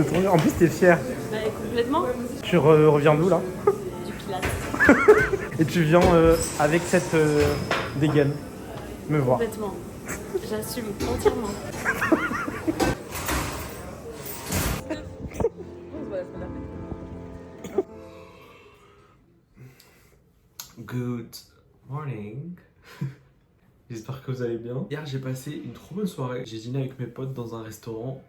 En plus, t'es fier. Bah, complètement. Tu reviens d'où là? Du Pilates. Et tu viens avec cette dégaine me voir. Complètement. J'assume entièrement. Good morning. J'espère que vous allez bien. Hier j'ai passé une trop bonne soirée. J'ai dîné avec mes potes dans un restaurant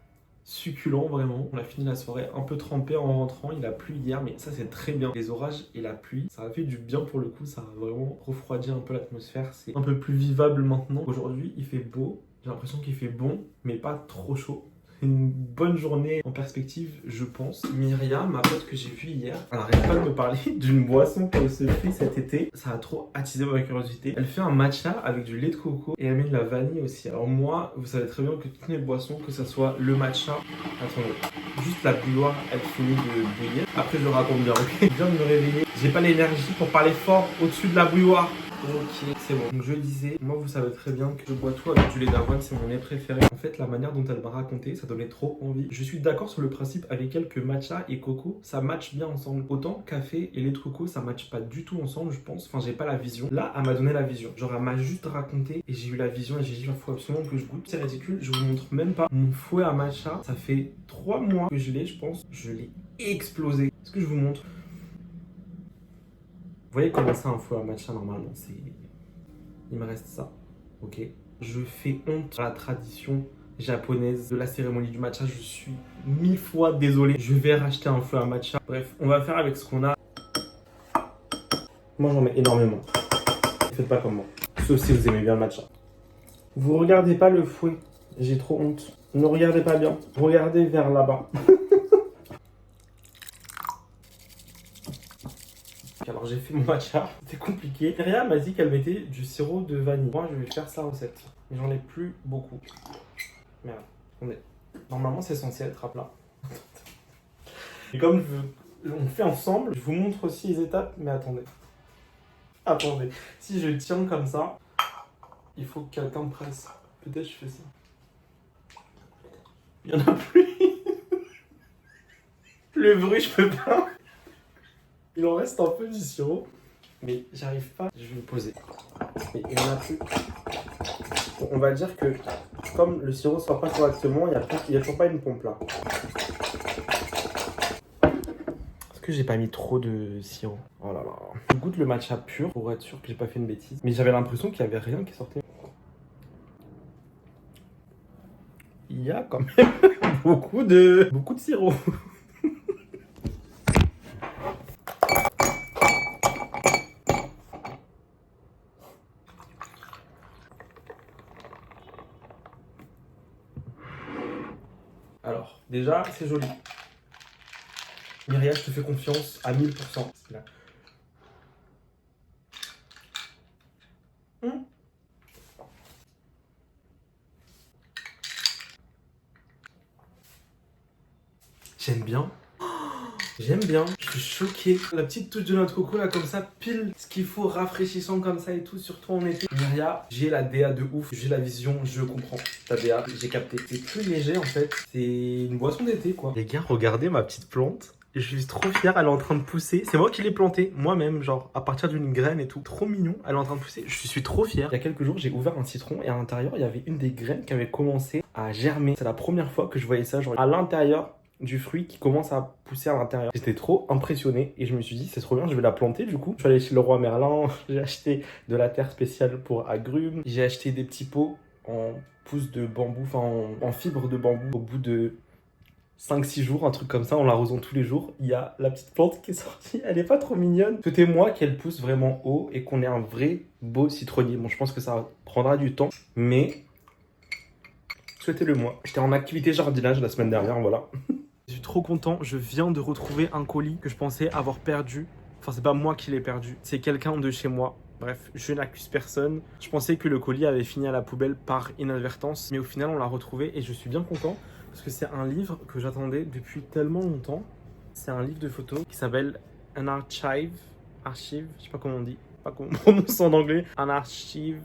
succulent vraiment. On a fini la soirée un peu trempé en rentrant. Il a plu hier mais ça c'est très bien. Les orages et la pluie, ça a fait du bien pour le coup. Ça a vraiment refroidi un peu l'atmosphère. C'est un peu plus vivable maintenant. Aujourd'hui il fait beau. J'ai l'impression qu'il fait bon mais pas trop chaud. Une bonne journée en perspective, je pense. Myriam, ma pote que j'ai vue hier, elle n'arrête pas de me parler d'une boisson qu'elle se fait cet été. Ça a trop attisé ma curiosité. Elle fait un matcha avec du lait de coco et elle met de la vanille aussi. Alors moi, vous savez très bien que toutes mes boissons, que ce soit le matcha, attendez, juste la bouilloire, elle finit de bouillir. Après je raconte bien, ok. Je viens de me réveiller. J'ai pas l'énergie pour parler fort au-dessus de la bouilloire. Ok, c'est bon. Donc je disais, moi vous savez très bien que je bois tout avec du lait d'avoine, c'est mon lait préféré. En fait, la manière dont elle m'a raconté, ça donnait trop envie. Je suis d'accord sur le principe avec elle que matcha et coco, ça match bien ensemble. Autant café et lait de coco, ça match pas du tout ensemble, je pense. Enfin, j'ai pas la vision. Là, elle m'a donné la vision. Genre, elle m'a juste raconté et j'ai eu la vision et j'ai dit, il faut absolument que je goûte. C'est ridicule, je vous montre même pas mon fouet à matcha. Ça fait 3 mois que je l'ai, je pense. Je l'ai explosé. Est-ce que je vous montre? Vous voyez comment c'est un fouet à matcha normalement, c'est... Il me reste ça, ok. Je fais honte à la tradition japonaise de la cérémonie du matcha. Je suis 1000 fois désolé. Je vais racheter un fouet à matcha. Bref, on va faire avec ce qu'on a. Moi j'en mets énormément. Faites pas comme moi. Sauf si vous aimez bien le matcha. Vous regardez pas le fouet. J'ai trop honte. Ne regardez pas bien. Regardez vers là-bas. Alors j'ai fait mon matcha, c'était compliqué. Myriam m'a dit qu'elle mettait du sirop de vanille. Moi je vais faire sa recette, mais j'en ai plus beaucoup. Merde, attendez. Normalement c'est censé être à plat. Et comme on fait ensemble, je vous montre aussi les étapes, mais attendez. Attendez, si je tiens comme ça, il faut que quelqu'un presse. Peut-être je fais ça. Il y en a plus. Le bruit je peux pas. Il en reste un peu du sirop, mais j'arrive pas. Je vais me poser. Mais il n'y en a plus. Bon, on va dire que comme le sirop ne sort pas correctement, il n'y a toujours pas une pompe là. Est-ce que j'ai pas mis trop de sirop? Oh là là. Je goûte le matcha pur pour être sûr que j'ai pas fait une bêtise. Mais j'avais l'impression qu'il n'y avait rien qui sortait. Il y a quand même beaucoup de sirop. Alors, déjà, c'est joli. Myriam, je te fais confiance à 1000%. Là. J'aime bien. J'aime bien. Je suis choqué. La petite touche de notre coco là comme ça, pile ce qu'il faut, rafraîchissant comme ça et tout, surtout en été. Myriam, j'ai la DA de ouf. J'ai la vision, je comprends. Ta DA, j'ai capté. C'est plus léger en fait. C'est une boisson d'été quoi. Les gars, regardez ma petite plante. Je suis trop fier, elle est en train de pousser. C'est moi qui l'ai plantée, moi-même, genre à partir d'une graine et tout. Trop mignon, elle est en train de pousser. Je suis trop fier. Il y a quelques jours, j'ai ouvert un citron et à l'intérieur, il y avait une des graines qui avait commencé à germer. C'est la première fois que je voyais ça, genre à l'intérieur du fruit qui commence à pousser à l'intérieur. J'étais trop impressionné et je me suis dit c'est trop bien, je vais la planter du coup. Je suis allé chez Leroy Merlin, j'ai acheté de la terre spéciale pour agrumes. J'ai acheté des petits pots en pousses de bambou, enfin en fibres de bambou. Au bout de 5-6 jours, un truc comme ça, en l'arrosant tous les jours, il y a la petite plante qui est sortie. Elle est pas trop mignonne. Souhaitez-moi qu'elle pousse vraiment haut et qu'on ait un vrai beau citronnier. Bon, je pense que ça prendra du temps, mais souhaitez-le moi. J'étais en activité jardinage la semaine dernière, voilà. Je suis trop content, je viens de retrouver un colis que je pensais avoir perdu. Enfin, c'est pas moi qui l'ai perdu, c'est quelqu'un de chez moi. Bref, je n'accuse personne. Je pensais que le colis avait fini à la poubelle par inadvertance, mais au final, on l'a retrouvé et je suis bien content parce que c'est un livre que j'attendais depuis tellement longtemps. C'est un livre de photos qui s'appelle An Archive, je sais pas comment on dit, pas comment on prononce en anglais. An Archive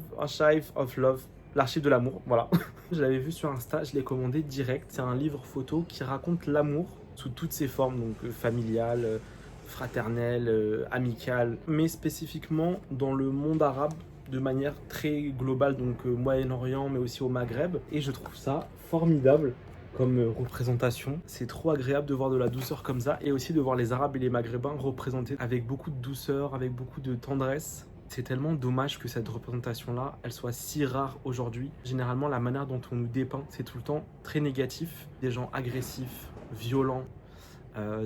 of Love, l'archive de l'amour, voilà. Je l'avais vu sur Insta, je l'ai commandé direct. C'est un livre photo qui raconte l'amour sous toutes ses formes, donc familial, fraternel, amical, mais spécifiquement dans le monde arabe de manière très globale, donc Moyen-Orient, mais aussi au Maghreb. Et je trouve ça formidable comme représentation. C'est trop agréable de voir de la douceur comme ça, et aussi de voir les Arabes et les Maghrébins représentés avec beaucoup de douceur, avec beaucoup de tendresse. C'est tellement dommage que cette représentation-là, elle soit si rare aujourd'hui. Généralement, la manière dont on nous dépeint, c'est tout le temps très négatif. Des gens agressifs, violents,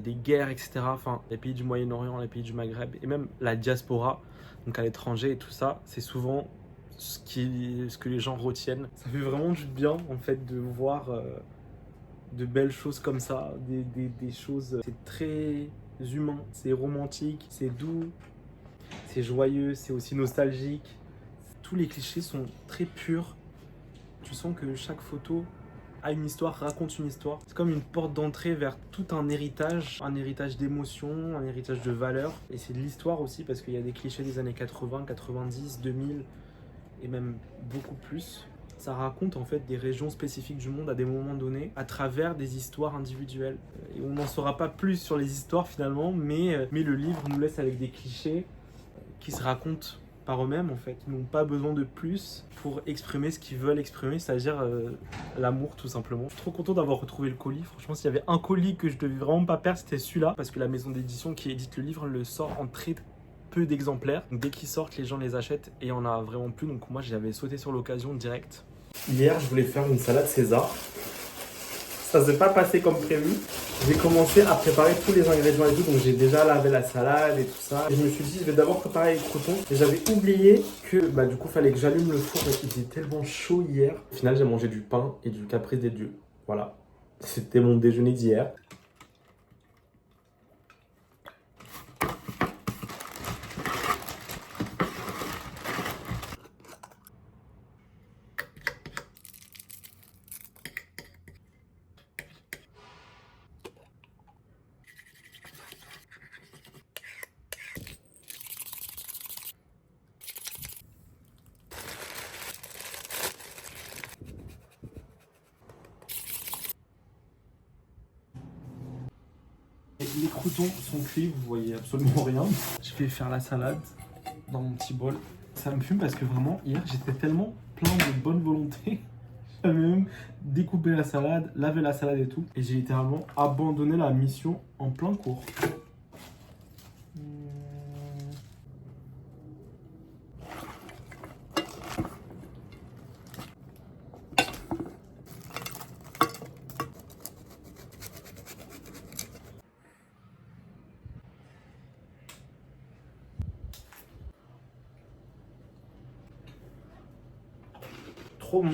des guerres, etc. Enfin, les pays du Moyen-Orient, les pays du Maghreb, et même la diaspora, donc à l'étranger et tout ça, c'est souvent ce que les gens retiennent. Ça fait vraiment du bien, en fait, de voir de belles choses comme ça, des choses... C'est très humain, c'est romantique, c'est doux, c'est joyeux, c'est aussi nostalgique. Tous les clichés sont très purs. Tu sens que chaque photo a une histoire, raconte une histoire. C'est comme une porte d'entrée vers tout un héritage d'émotions, un héritage de valeurs. Et c'est de l'histoire aussi, parce qu'il y a des clichés des années 80, 90, 2000 et même beaucoup plus. Ça raconte en fait des régions spécifiques du monde à des moments donnés à travers des histoires individuelles. Et on n'en saura pas plus sur les histoires finalement, mais le livre nous laisse avec des clichés qui se racontent par eux-mêmes en fait. Ils n'ont pas besoin de plus pour exprimer ce qu'ils veulent exprimer, c'est-à-dire l'amour tout simplement. Je suis trop content d'avoir retrouvé le colis. Franchement, s'il y avait un colis que je devais vraiment pas perdre, c'était celui-là, parce que la maison d'édition qui édite le livre le sort en très peu d'exemplaires. Donc, dès qu'ils sortent, les gens les achètent et il y en a vraiment plus. Donc moi, j'avais sauté sur l'occasion direct. Hier, je voulais faire une salade César. Ça s'est pas passé comme prévu. J'ai commencé à préparer tous les ingrédients et tout, donc j'ai déjà lavé la salade et tout ça. Et je me suis dit, je vais d'abord préparer les croûtons. Et j'avais oublié que du coup, il fallait que j'allume le four parce qu'il était tellement chaud hier. Au final, j'ai mangé du pain et du caprice des dieux. Voilà, c'était mon déjeuner d'hier. Les croûtons sont cuits, vous voyez absolument rien. Je vais faire la salade dans mon petit bol. Ça me fume parce que vraiment, hier, j'étais tellement plein de bonne volonté. J'avais même découpé la salade, lavé la salade et tout. Et j'ai littéralement abandonné la mission en plein cours. Trop bon.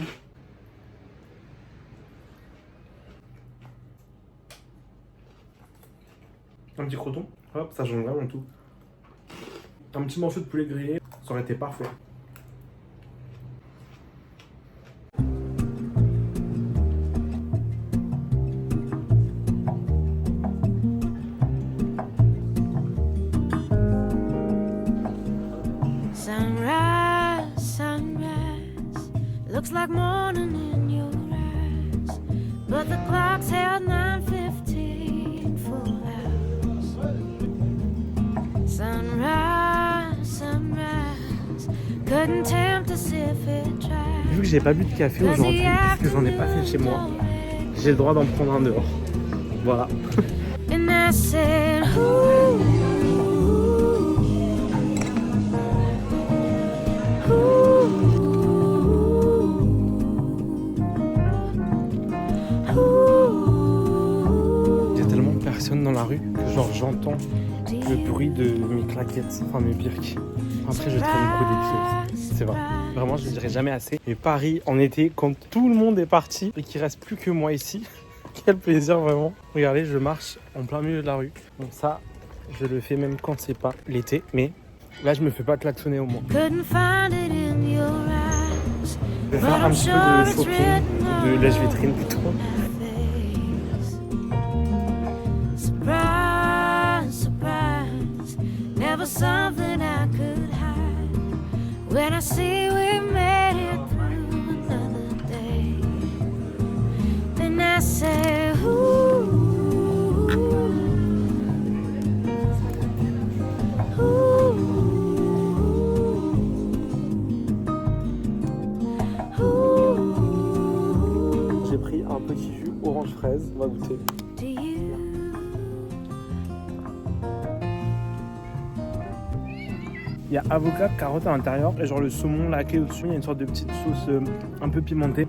Un petit croûton, hop, ça change vraiment tout. Un petit morceau de poulet grillé, ça aurait été parfait. Looks like morning in your eyes, but the clock's held 9:15 full hours. Sunrise, sunrise, couldn't tempt us if it tried. Vu que j'ai pas bu de café aujourd'hui, parce que j'en ai pas fait chez moi, j'ai le droit d'en prendre un dehors. Voilà. And I said, ooh, Dans la rue que genre j'entends le bruit de mes claquettes, enfin mes birks. Après je traîne beaucoup des pieds, c'est vrai. Vraiment je ne dirai jamais assez. Et Paris en été quand tout le monde est parti et qu'il reste plus que moi ici, quel plaisir vraiment. Regardez, je marche en plein milieu de la rue. Donc ça, je le fais même quand c'est pas l'été, mais là je me fais pas klaxonner au moins. Je vais faire un petit peu de shopping, de lèche-vitrine plutôt. Never something I could hide. When I see we made it through another day. pris un petit jus orange fraise. On va goûter. to you. Il y a avocat, carotte à l'intérieur et genre le saumon laqué au-dessus. Il y a une sorte de petite sauce un peu pimentée.